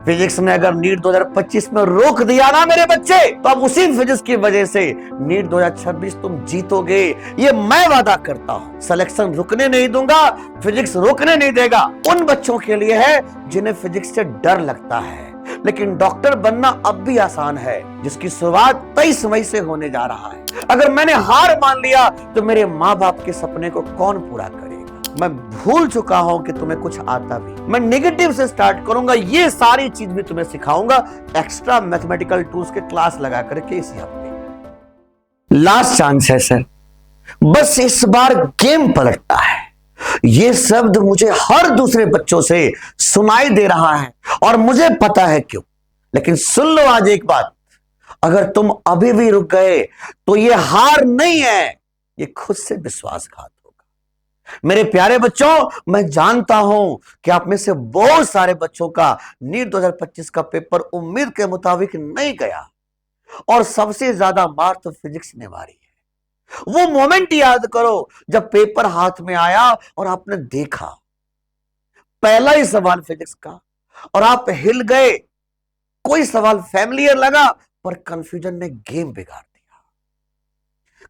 Physics ने अगर NEET 2025 में रोक दिया ना मेरे बच्चे, तो अब उसी फिजिक्स की वजह से नीट 2026 तुम जीतोगे, ये मैं वादा करता हूं। सिलेक्शन रुकने नहीं दूंगा, फिजिक्स रोकने नहीं देगा। उन बच्चों के लिए है जिन्हें फिजिक्स से डर लगता है, लेकिन डॉक्टर बनना अब भी आसान है, जिसकी शुरुआत 23 मई से होने जा रहा है। अगर मैंने हार मान लिया तो मेरे माँ बाप के सपने को कौन पूरा करेगा? मैं भूल चुका हूं कि तुम्हें कुछ आता भी। मैं नेगेटिव से स्टार्ट करूंगा, ये सारी चीज भी तुम्हें सिखाऊंगा एक्स्ट्रा मैथमेटिकल टूल्स के क्लास लगा करके इसी हफ्ते। लास्ट चांस है सर, बस इस बार गेम पलटता है। ये शब्द मुझे हर दूसरे बच्चों से सुनाई दे रहा है और मुझे पता है क्यों। लेकिन सुन लो आज एक बात, अगर तुम अभी भी रुक गए तो ये हार नहीं है, ये खुद से विश्वासघात होगा। मेरे प्यारे बच्चों, मैं जानता हूं कि आप में से बहुत सारे बच्चों का नीट 2025 का पेपर उम्मीद के मुताबिक नहीं गया और सबसे ज्यादा मार तो फिजिक्स ने मारी है। वो मोमेंट याद करो जब पेपर हाथ में आया और आपने देखा पहला ही सवाल फिजिक्स का और आप हिल गए। कोई सवाल फैमिलियर लगा पर कंफ्यूजन ने गेम बिगाड़ दिया।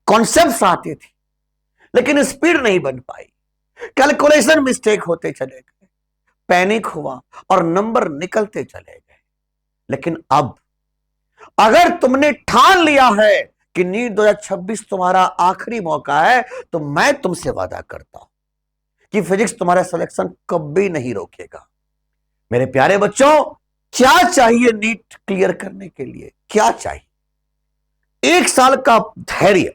कॉन्सेप्ट्स आती थी लेकिन स्पीड नहीं बन पाई, कैलकुलेशन मिस्टेक होते चले गए, पैनिक हुआ और नंबर निकलते चले गए। लेकिन अब अगर तुमने ठान लिया है कि नीट 2026 तुम्हारा आखिरी मौका है, तो मैं तुमसे वादा करता हूं कि फिजिक्स तुम्हारा सिलेक्शन कभी नहीं रोकेगा। मेरे प्यारे बच्चों, क्या चाहिए नीट क्लियर करने के लिए? क्या चाहिए? 1 साल का धैर्य,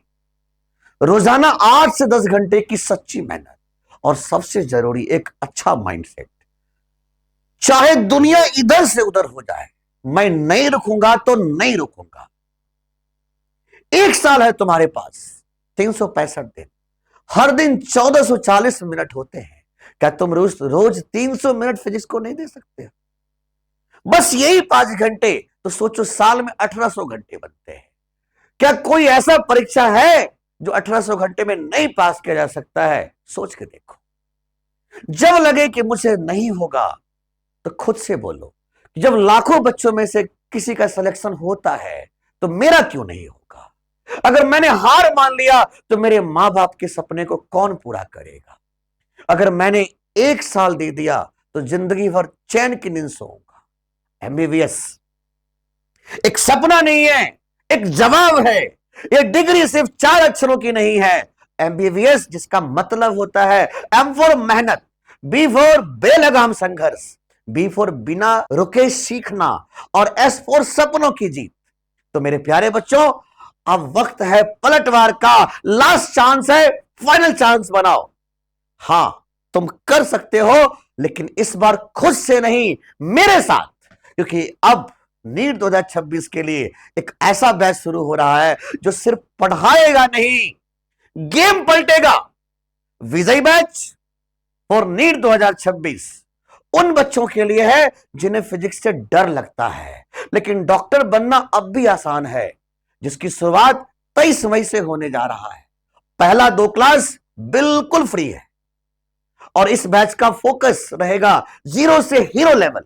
रोजाना 8 से 10 घंटे की सच्ची मेहनत और सबसे जरूरी एक अच्छा माइंडसेट। चाहे दुनिया इधर से उधर हो जाए, मैं नहीं रुकूंगा तो नहीं रुकूंगा। 1 साल है तुम्हारे पास, 365 दिन, हर दिन 1440 मिनट होते हैं। क्या तुम रोज 300 मिनट फिजिक्स को नहीं दे सकते? बस यही 5 घंटे, तो सोचो साल में 1800 घंटे बनते हैं। क्या कोई ऐसा परीक्षा है जो 1800 घंटे में नहीं पास किया जा सकता है? सोच के देखो। जब लगे कि मुझे नहीं होगा तो खुद से बोलो, जब लाखों बच्चों में से किसी का सिलेक्शन होता है तो मेरा क्यों नहीं होगा? अगर मैंने हार मान लिया तो मेरे मां बाप के सपने को कौन पूरा करेगा? अगर मैंने 1 साल दे दिया तो जिंदगी भर चैन की नींद सोऊंगा। एमबीबीएस एक सपना नहीं है, एक जवाब है। ये डिग्री सिर्फ 4 अक्षरों की नहीं है। एमबीबीएस जिसका मतलब होता है एम फॉर मेहनत, बी फॉर बेलगाम संघर्ष, बी फॉर बिना रुके सीखना और एस फॉर सपनों की जीत। तो मेरे प्यारे बच्चों, अब वक्त है पलटवार का। लास्ट चांस है, फाइनल चांस बनाओ। हां, तुम कर सकते हो, लेकिन इस बार खुद से नहीं, मेरे साथ, क्योंकि अब नीट 2026 के लिए एक ऐसा बैच शुरू हो रहा है जो सिर्फ पढ़ाएगा नहीं, गेम पलटेगा। विजय बैच फॉर नीट 2026 उन बच्चों के लिए है जिन्हें फिजिक्स से डर लगता है, लेकिन डॉक्टर बनना अब भी आसान है, जिसकी शुरुआत 23 मई से होने जा रहा है। पहला 2 क्लास बिल्कुल फ्री है और इस बैच का फोकस रहेगा 0 से हीरो लेवल।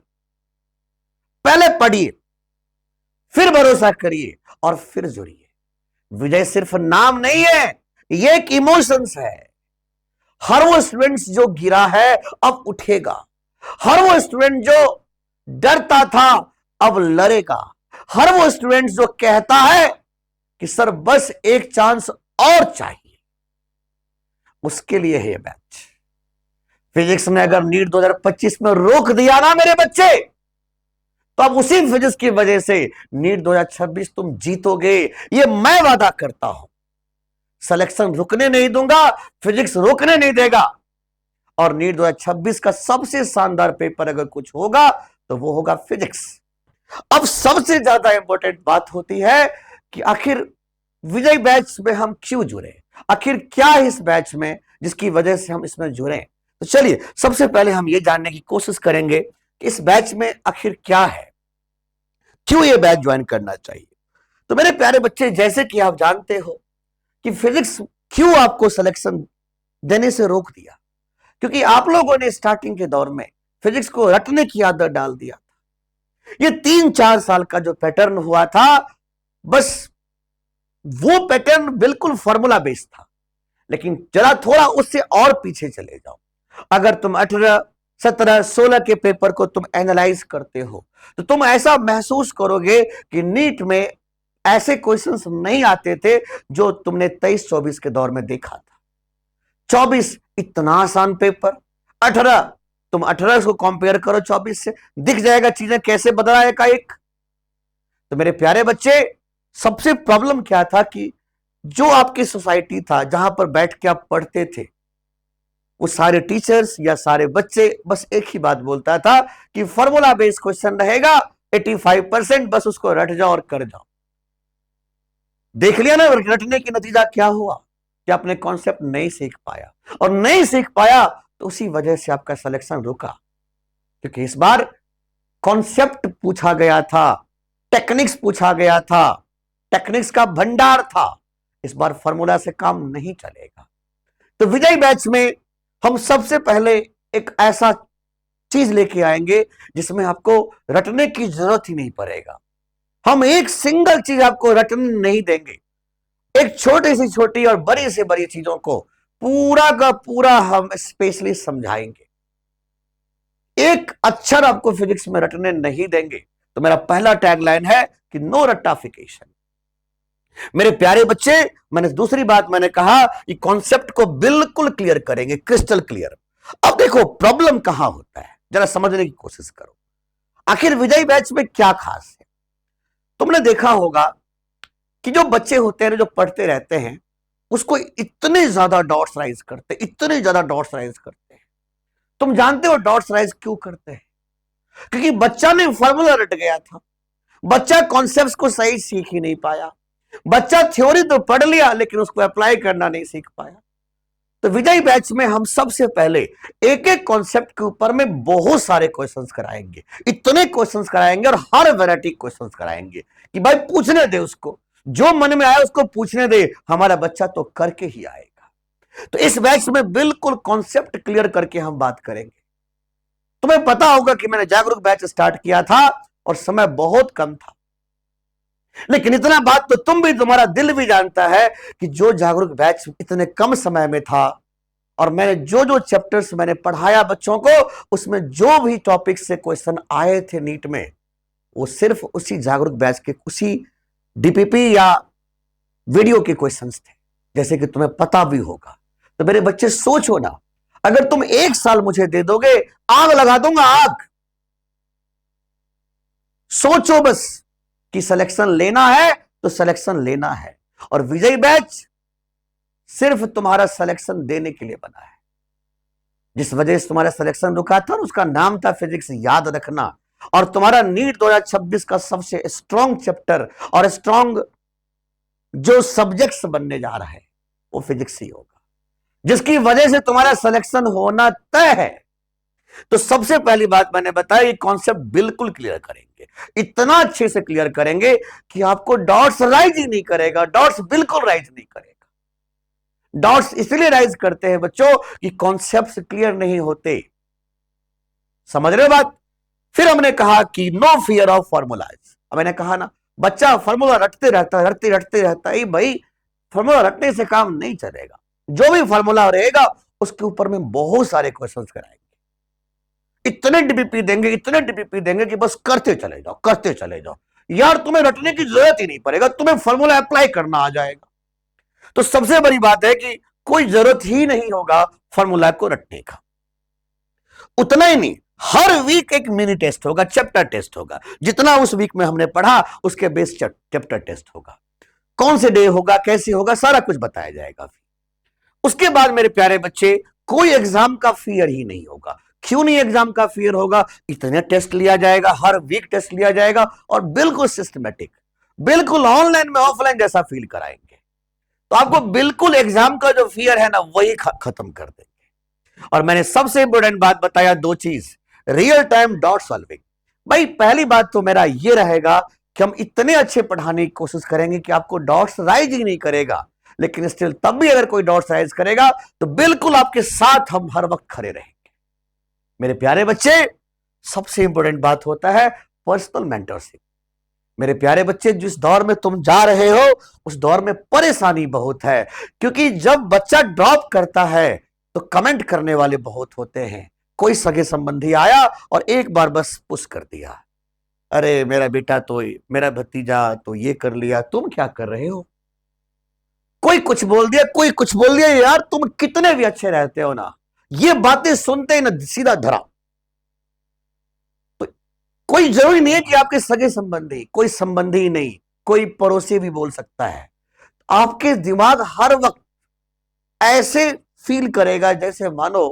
पहले पढ़िए, फिर भरोसा करिए और फिर जुड़िए। विजय सिर्फ नाम नहीं है, ये एक इमोशंस है। हर वो स्टूडेंट जो गिरा है अब उठेगा, हर वो स्टूडेंट जो डरता था अब लड़ेगा, हर वो स्टूडेंट जो कहता है कि सर बस एक चांस और चाहिए, उसके लिए है ये बैच। फिजिक्स ने अगर नीट 2025 में रोक दिया ना मेरे बच्चे, तो अब उसी फिजिक्स की वजह से नीट 2026 तुम जीतोगे, ये मैं वादा करता हूं। सिलेक्शन रुकने नहीं दूंगा, फिजिक्स रोकने नहीं देगा। और नीट 2026 का सबसे शानदार पेपर अगर कुछ होगा तो वो होगा फिजिक्स। अब सबसे ज्यादा इंपॉर्टेंट बात होती है कि आखिर विजय बैच में हम क्यों जुड़े, आखिर क्या है इस बैच में जिसकी वजह से हम इसमें जुड़े। तो चलिए सबसे पहले हम ये जानने की कोशिश करेंगे कि इस बैच में आखिर क्या है, क्यों ये बैच ज्वाइन करना चाहिए। तो मेरे प्यारे बच्चे, जैसे कि आप जानते हो कि फिजिक्स क्यों आपको सिलेक्शन देने से रोक दिया, क्योंकि आप लोगों ने स्टार्टिंग के दौर में फिजिक्स को रटने की आदत डाल दिया था। ये 3-4 साल का जो पैटर्न हुआ था, बस वो पैटर्न बिल्कुल फॉर्मूला बेस्ड था। लेकिन जरा थोड़ा उससे और पीछे चले जाओ। अगर तुम 18, 17, 16 के पेपर को तुम एनालाइज करते हो तो तुम ऐसा महसूस करोगे कि नीट में ऐसे क्वेश्चंस नहीं आते थे जो तुमने 23-24 के दौर में देखा था। 24 इतना आसान पेपर, 18 तुम 18 को कंपेयर करो 24 से, दिख जाएगा चीजें कैसे बदला है का एक। तो मेरे प्यारे बच्चे, सबसे प्रॉब्लम क्या था कि जो आपकी सोसाइटी था जहां पर बैठ के आप पढ़ते थे, वो सारे टीचर्स या सारे बच्चे बस एक ही बात बोलता था कि फॉर्मूला बेस्ड क्वेश्चन रहेगा 85%, बस उसको रट जाओ और कर जाओ। देख लिया ना रटने की नतीजा क्या हुआ कि आपने कॉन्सेप्ट नहीं सीख पाया, और नहीं सीख पाया तो उसी वजह से आपका सिलेक्शन रुका। क्योंकि इस बार कॉन्सेप्ट पूछा गया था, टेक्निक्स पूछा गया था, टेक्निक्स का भंडार था। इस बार फॉर्मूला से काम नहीं चलेगा। तो विजय बैच में हम सबसे पहले एक ऐसा चीज लेके आएंगे जिसमें आपको रटने की जरूरत ही नहीं पड़ेगा। हम एक सिंगल चीज आपको रटने नहीं देंगे। एक छोटी से छोटी और बड़ी से बड़ी चीजों को पूरा का पूरा हम स्पेशली समझाएंगे। एक अक्षर आपको फिजिक्स में रटने नहीं देंगे। तो मेरा पहला टैगलाइन है कि नो रट्टाफिकेशन। मेरे प्यारे बच्चे, मैंने दूसरी बात मैंने कहा कि कॉन्सेप्ट को बिल्कुल क्लियर करेंगे, क्रिस्टल क्लियर। अब देखो प्रॉब्लम कहां होता है, जरा समझने की कोशिश करो। आखिर विजय बैच में क्या खास है? तुमने देखा होगा कि जो बच्चे होते हैं जो पढ़ते रहते हैं उसको इतने ज्यादा डॉट्स राइज करते, इतने ज्यादा डॉट्स राइज करते हैं। तुम जानते हो डॉट्स राइज क्यों करते हैं? क्योंकि बच्चा ने फॉर्मूला रट गया था, बच्चा कॉन्सेप्ट्स को सही सीख ही नहीं पाया, बच्चा थ्योरी तो पढ़ लिया लेकिन उसको अप्लाई करना नहीं सीख पाया। तो विजय बैच में हम सबसे पहले एक एक कॉन्सेप्ट के ऊपर में बहुत सारे क्वेश्चंस कराएंगे, इतने क्वेश्चंस कराएंगे और हर वैरायटी क्वेश्चंस कराएंगे कि भाई पूछने दे, उसको जो मन में आया उसको पूछने दे, हमारा बच्चा तो करके ही आएगा। तो इस बैच में बिल्कुल कॉन्सेप्ट क्लियर करके हम बात करेंगे। तुम्हें पता होगा कि मैंने जागरूक बैच स्टार्ट किया था और समय बहुत कम था, लेकिन इतना बात तो तुम भी, तुम्हारा दिल भी जानता है कि जो जागरूक बैच इतने कम समय में था और मैंने जो जो चैप्टर्स मैंने पढ़ाया बच्चों को, उसमें जो भी टॉपिक से क्वेश्चन आए थे नीट में, वो सिर्फ उसी जागरूक बैच के उसी डीपीपी या वीडियो के क्वेश्चंस थे, जैसे कि तुम्हें पता भी होगा। तो मेरे बच्चे सोचो ना, अगर तुम 1 साल मुझे दे दोगे, आग लगा दूंगा, आग। सोचो बस कि सिलेक्शन लेना है तो सिलेक्शन लेना है, और विजय बैच सिर्फ तुम्हारा सिलेक्शन देने के लिए बना है। जिस वजह से तुम्हारा सिलेक्शन रुका था उसका नाम था फिजिक्स, याद रखना। और तुम्हारा नीट 2026 का सबसे स्ट्रॉन्ग चैप्टर और स्ट्रॉन्ग जो सब्जेक्ट्स बनने जा रहा है वो फिजिक्स ही होगा, जिसकी वजह से तुम्हारा सिलेक्शन होना तय है। तो सबसे पहली बात मैंने बताया, ये कॉन्सेप्ट बिल्कुल क्लियर करेंगे, इतना अच्छे से क्लियर करेंगे कि आपको डॉट्स राइज ही नहीं करेगा, डॉट्स बिल्कुल राइज नहीं करेगा। डॉट्स इसलिए राइज करते हैं बच्चों कि कॉन्सेप्ट्स क्लियर नहीं होते। समझ रहे हो बात? फिर हमने कहा कि नो फियर ऑफ फॉर्मूलाज। अब मैंने कहा ना, बच्चा फॉर्मूला रटते रहता, रटते रहता है। भाई फॉर्मूला रटने से काम नहीं चलेगा। जो भी फॉर्मूला रहेगा उसके ऊपर में बहुत सारे क्वेश्चन कराएंगे, इतने डीपीपी देंगे, इतने डीपीपी देंगे कि बस करते चले जाओ, करते चले जाओ यार, तुम्हें रटने की जरूरत ही नहीं पड़ेगा, तुम्हें फॉर्मूला अप्लाई करना आ जाएगा। तो सबसे बड़ी बात है कि कोई जरूरत ही नहीं होगा फॉर्मूला को रटने का। उतना ही नहीं, हर वीक एक मिनी टेस्ट होगा, चैप्टर टेस्ट होगा। जितना उस वीक में हमने पढ़ा उसके बेस चैप्टर टेस्ट होगा। कौन से डे होगा, कैसे होगा, सारा कुछ बताया जाएगा। उसके बाद मेरे प्यारे बच्चे, कोई एग्जाम का फियर ही नहीं होगा। क्यों नहीं एग्जाम का फियर होगा? इतने टेस्ट लिया जाएगा, हर वीक टेस्ट लिया जाएगा, और बिल्कुल सिस्टमेटिक, बिल्कुल ऑनलाइन में ऑफलाइन जैसा फील कराएंगे। तो आपको बिल्कुल एग्जाम का जो फियर है ना, वही खत्म कर देंगे। और मैंने सबसे इंपॉर्टेंट बात बताया, 2 चीज, रियल टाइम डॉट सॉल्विंग। भाई पहली बात तो मेरा ये रहेगा कि हम इतने अच्छे पढ़ाने की कोशिश करेंगे कि आपको डॉट्स राइज ही नहीं करेगा, लेकिन स्टिल तब भी अगर कोई डॉट्स राइज करेगा तो बिल्कुल आपके साथ हम हर वक्त खड़े रहेंगे। मेरे प्यारे बच्चे, सबसे इंपॉर्टेंट बात होता है पर्सनल मेंटरशिप। मेरे प्यारे बच्चे, जिस दौर में तुम जा रहे हो उस दौर में परेशानी बहुत है, क्योंकि जब बच्चा ड्रॉप करता है तो कमेंट करने वाले बहुत होते हैं। कोई सगे संबंधी आया और एक बार बस पुश कर दिया, अरे मेरा बेटा तो, मेरा भतीजा तो ये कर लिया, तुम क्या कर रहे हो। कोई कुछ बोल दिया, कोई कुछ बोल दिया, यार तुम कितने भी अच्छे रहते हो ना, ये बातें सुनते ही ना सीधा धरा। तो कोई जरूरी नहीं है कि आपके सगे संबंधी, कोई संबंधी ही नहीं, कोई पड़ोसी भी बोल सकता है। आपके दिमाग हर वक्त ऐसे फील करेगा जैसे मानो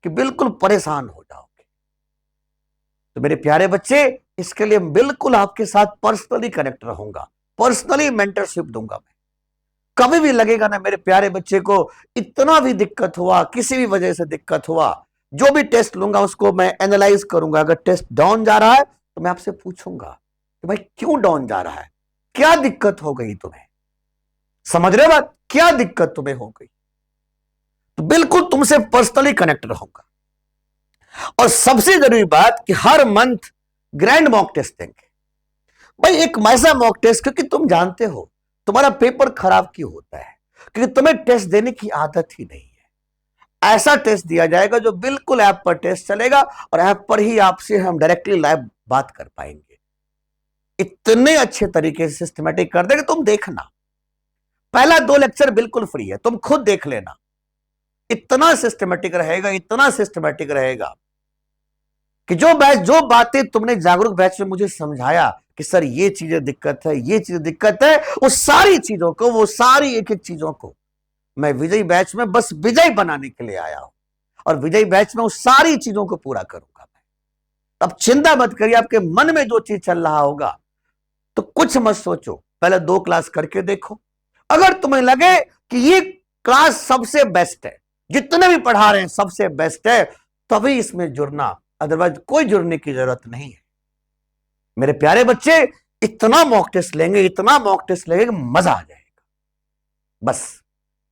कि बिल्कुल परेशान हो जाओगे। तो मेरे प्यारे बच्चे, इसके लिए बिल्कुल आपके साथ पर्सनली कनेक्ट रहूंगा, पर्सनली मेंटरशिप दूंगा मैं। कभी भी लगेगा ना मेरे प्यारे बच्चे को इतना भी दिक्कत हुआ, किसी भी वजह से दिक्कत हुआ, जो भी टेस्ट लूंगा उसको मैं एनालाइज करूंगा। अगर टेस्ट डाउन जा रहा है तो मैं आपसे पूछूंगा कि भाई क्यों डाउन जा रहा है, क्या दिक्कत हो गई तुम्हें, समझ रहे बात, क्या दिक्कत तुम्हें हो गई। तो बिल्कुल तुमसे पर्सनली कनेक्ट रहूंगा। और सबसे जरूरी बात कि हर मंथ ग्रैंड मॉक टेस्ट देंगे भाई, एक ऐसा मॉक टेस्ट, क्योंकि तुम जानते हो तुम्हारा पेपर खराब क्यों होता है, क्योंकि तुम्हें टेस्ट देने की आदत ही नहीं है। ऐसा टेस्ट दिया जाएगा जो बिल्कुल ऐप पर टेस्ट चलेगा और ऐप पर ही आपसे हम डायरेक्टली लाइव बात कर पाएंगे। इतने अच्छे तरीके से सिस्टमेटिक कर देंगे, तुम देखना। पहला 2 लेक्चर बिल्कुल फ्री है, तुम खुद देख लेना। इतना सिस्टमेटिक रहेगा, इतना सिस्टमेटिक रहेगा कि जो बातें तुमने जागरूक बैच में मुझे समझाया कि सर ये चीजें दिक्कत है, ये चीजें दिक्कत है, वो सारी चीजों को, वो सारी एक एक चीजों को मैं विजय बैच में बस विजय बनाने के लिए आया हूं, और विजय बैच में उस सारी चीजों को पूरा करूंगा मैं। अब चिंता मत करिए, आपके मन में जो चीज चल रहा होगा तो कुछ मत सोचो, पहले 2 क्लास करके देखो। अगर तुम्हें लगे कि ये क्लास सबसे बेस्ट है, जितने भी पढ़ा रहे हैं सबसे बेस्ट है, तभी इसमें जुड़ना, अदरवाइज कोई जुड़ने की जरूरत नहीं है। मेरे प्यारे बच्चे, इतना मॉक टेस्ट लेंगे, इतना मॉक टेस्ट लेंगे कि मजा आ जाएगा। बस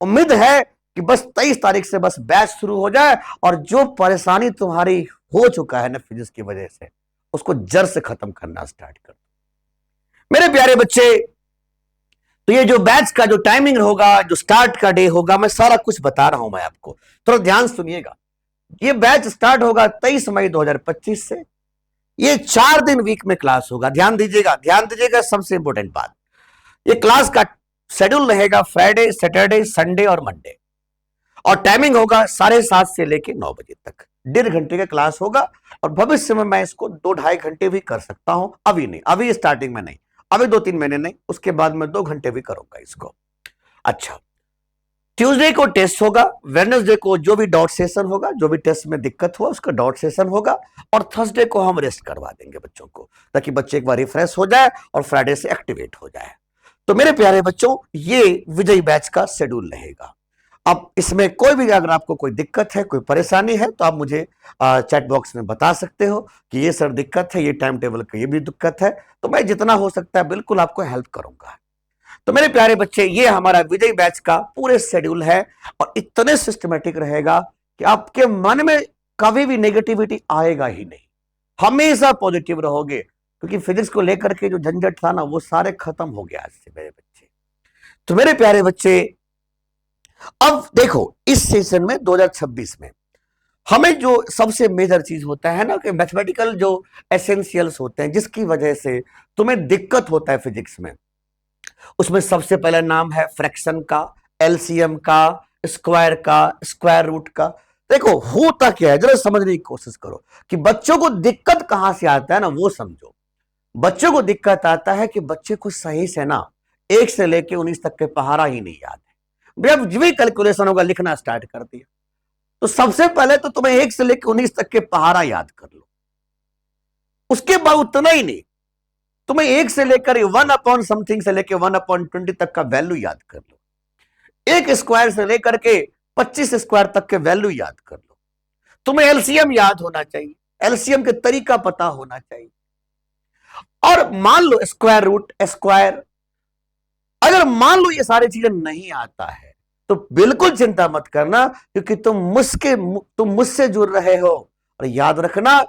उम्मीद है कि बस 23 तारीख से बस बैच शुरू हो जाए और जो परेशानी तुम्हारी हो चुका है ना फिजिक्स की वजह से, उसको जड़ से खत्म करना स्टार्ट कर दो। मेरे प्यारे बच्चे, तो ये जो बैच का जो टाइमिंग होगा, जो स्टार्ट का डे होगा, मैं सारा कुछ बता रहा हूं मैं आपको, थोड़ा ध्यान सुनिएगा। ये बैच स्टार्ट होगा 23 मई 2025 से। ये 4 दिन वीक में क्लास होगा। ध्यान दीजिएगा, ध्यान दीजिएगा, सबसे इंपॉर्टेंट बात, ये क्लास का शेड्यूल रहेगा फ्राइडे, सैटरडे, संडे और मंडे, और टाइमिंग होगा 7:30 से लेके 9 बजे तक। 1.5 घंटे का क्लास होगा, और भविष्य में मैं इसको 2-2.5 घंटे भी कर सकता हूं। अभी नहीं, अभी स्टार्टिंग में नहीं, अभी 2-3 महीने नहीं, उसके बाद मैं 2 घंटे भी करूंगा इसको। अच्छा, ट्यूसडे को टेस्ट होगा, वेडनेसडे को जो भी डॉट सेशन होगा, जो भी टेस्ट में दिक्कत हुआ उसका डॉट सेशन होगा, और थर्सडे को हम रेस्ट करवा देंगे बच्चों को, ताकि बच्चे एक बार रिफ्रेश हो जाए और फ्राइडे से एक्टिवेट हो जाए। तो मेरे प्यारे बच्चों, ये विजय बैच का शेड्यूल रहेगा। अब इसमें कोई भी अगर आपको कोई दिक्कत है, कोई परेशानी है, तो आप मुझे चैट बॉक्स में बता सकते हो कि ये सर दिक्कत है, ये टाइम टेबल का ये भी दिक्कत है, तो मैं जितना हो सकता है बिल्कुल आपको हेल्प करूंगा। तो मेरे प्यारे बच्चे, ये हमारा विजय बैच का पूरे शेड्यूल है, और इतने सिस्टमेटिक रहेगा कि आपके मन में कभी भी नेगेटिविटी आएगा ही नहीं, हमेशा पॉजिटिव रहोगे, क्योंकि फिजिक्स को लेकर के जो झंझट था ना, वो सारे खत्म हो गया आज से मेरे बच्चे। तो मेरे प्यारे बच्चे, अब देखो इस सेशन में 2026 में हमें जो सबसे मेजर चीज होता है ना, कि मैथमेटिकल जो एसेंशियल्स होते हैं, जिसकी वजह से तुम्हें दिक्कत होता है फिजिक्स में, उसमें सबसे पहला नाम है फ्रैक्शन का, एलसीएम का, स्क्वायर का, स्क्वायर रूट का। देखो होता क्या है, जरा समझने की कोशिश करो कि बच्चों को दिक्कत कहां से आता है ना, वो समझो। बच्चों को दिक्कत आता है कि बच्चे को सही से ना 1 से लेके 19 तक के पहाड़ा ही नहीं याद है। भैया जो भी कैलकुलेशन होगा लिखना स्टार्ट कर दिया, तो सबसे पहले तो तुम्हें 1 से लेके 19 तक के पहाड़ा याद कर लो। उसके बाद उतना ही नहीं, तुम्हें 1 से लेकर 1 अपॉन समथिंग से लेकर 1 अपॉन 20 तक का वैल्यू याद कर लो। 1 स्क्वायर से लेकर के 25 स्क्वायर तक के वैल्यू याद कर लो। तुम्हें एलसीएम याद होना चाहिए, एलसीएम के तरीका पता होना चाहिए। और मान लो स्क्वायर रूट, स्क्वायर, अगर मान लो ये सारी चीजें नहीं आता है, तो बिल्कुल चिंता मत करना, क्योंकि तुम मुझसे जुड़ रहे हो। और याद रखना,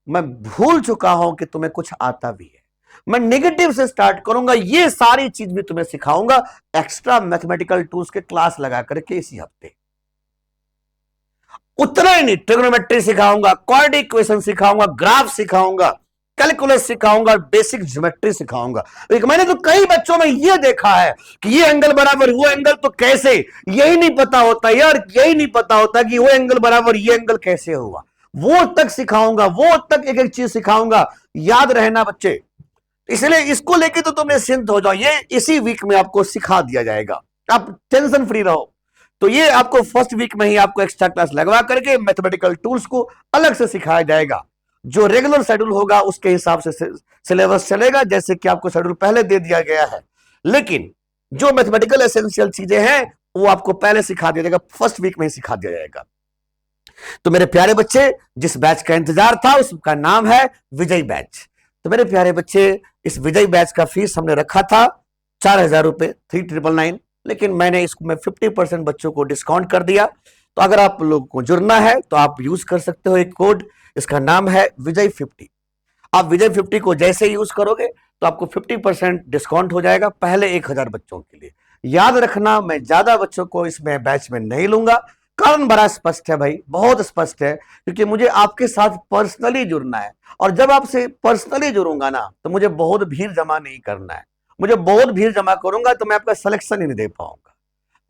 मैं भूल चुका हूं कि तुम्हें कुछ आता भी है। मैं नेगेटिव से स्टार्ट करूंगा, ये सारी चीज भी तुम्हें सिखाऊंगा एक्स्ट्रा मैथमेटिकल टूल्स के क्लास लगा करके इसी हफ्ते। उतना ही नहीं, ट्रिग्नोमेट्री सिखाऊंगा, क्वाड्रेटिक इक्वेशन सिखाऊंगा, ग्राफ सिखाऊंगा, कैलकुलस सिखाऊंगा, बेसिक ज्योमेट्री सिखाऊंगा। एक मैंने तो कई बच्चों में यह देखा है कि ये एंगल बराबर वो एंगल तो कैसे, यही नहीं पता होता यार, यही नहीं पता होता कि वो एंगल बराबर ये एंगल कैसे हुआ। वो तक सिखाऊंगा, वो तक एक एक चीज सिखाऊंगा। याद रहना बच्चे, इसलिए इसको लेके तो तुम निश्चिंत हो जाओ, ये इसी वीक में आपको सिखा दिया जाएगा, आप टेंशन फ्री रहो। तो ये आपको फर्स्ट वीक में ही आपको एक्स्ट्रा क्लास लगवा करके मैथमेटिकल टूल्स को अलग से सिखाया जाएगा। जो रेगुलर शेड्यूल होगा उसके हिसाब से सिलेबस चलेगा, जैसे कि आपको शेड्यूल पहले दे दिया गया है। लेकिन जो मैथमेटिकल एसेंशियल चीजें हैं वो आपको पहले सिखा दिया जाएगा, फर्स्ट वीक में ही सिखा दिया जाएगा। तो मेरे प्यारे बच्चे, जिस बैच का इंतजार था उसका नाम है विजय बैच। तो मेरे प्यारे बच्चे, इस विजय बैच का फीस हमने रखा था 4,000 रुपए, 3999, लेकिन मैंने इसमें 50% बच्चों को डिस्काउंट कर दिया। तो अगर आप लोगों को जुड़ना है तो आप यूज कर सकते हो एक कोड, इसका नाम है विजय 50। आप विजय 50 को जैसे यूज करोगे तो आपको 50% डिस्काउंट हो जाएगा पहले 1000 बच्चों के लिए। याद रखना, मैं ज्यादा बच्चों को इसमें बैच में नहीं लूंगा। कारण बड़ा स्पष्ट है भाई, बहुत स्पष्ट है, क्योंकि मुझे आपके साथ पर्सनली जुड़ना है। और जब आपसे पर्सनली जुड़ूंगा ना तो मुझे बहुत भीड़ जमा नहीं करना है। मुझे बहुत भीड़ जमा करूंगा तो मैं आपका सिलेक्शन ही नहीं दे पाऊंगा।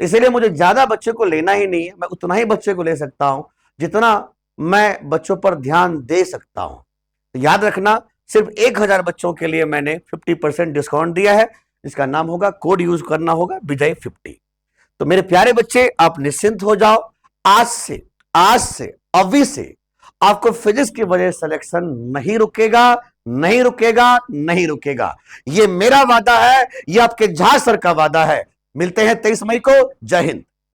इसलिए मुझे ज्यादा बच्चे को लेना ही नहीं है, मैं उतना ही बच्चे को ले सकता हूं जितना मैं बच्चों पर ध्यान दे सकता हूं। तो याद रखना, सिर्फ 1000 बच्चों के लिए मैंने 50% डिस्काउंट दिया है। इसका नाम होगा, कोड यूज करना होगा विजय 50। तो मेरे प्यारे बच्चे, आप निश्चिंत हो जाओ, आज से अभी से आपको फिजिक्स की वजह सिलेक्शन नहीं रुकेगा, नहीं रुकेगा, नहीं रुकेगा। ये मेरा वादा है, ये आपके झा सर का वादा है। मिलते हैं 23 मई को। जय हिंद।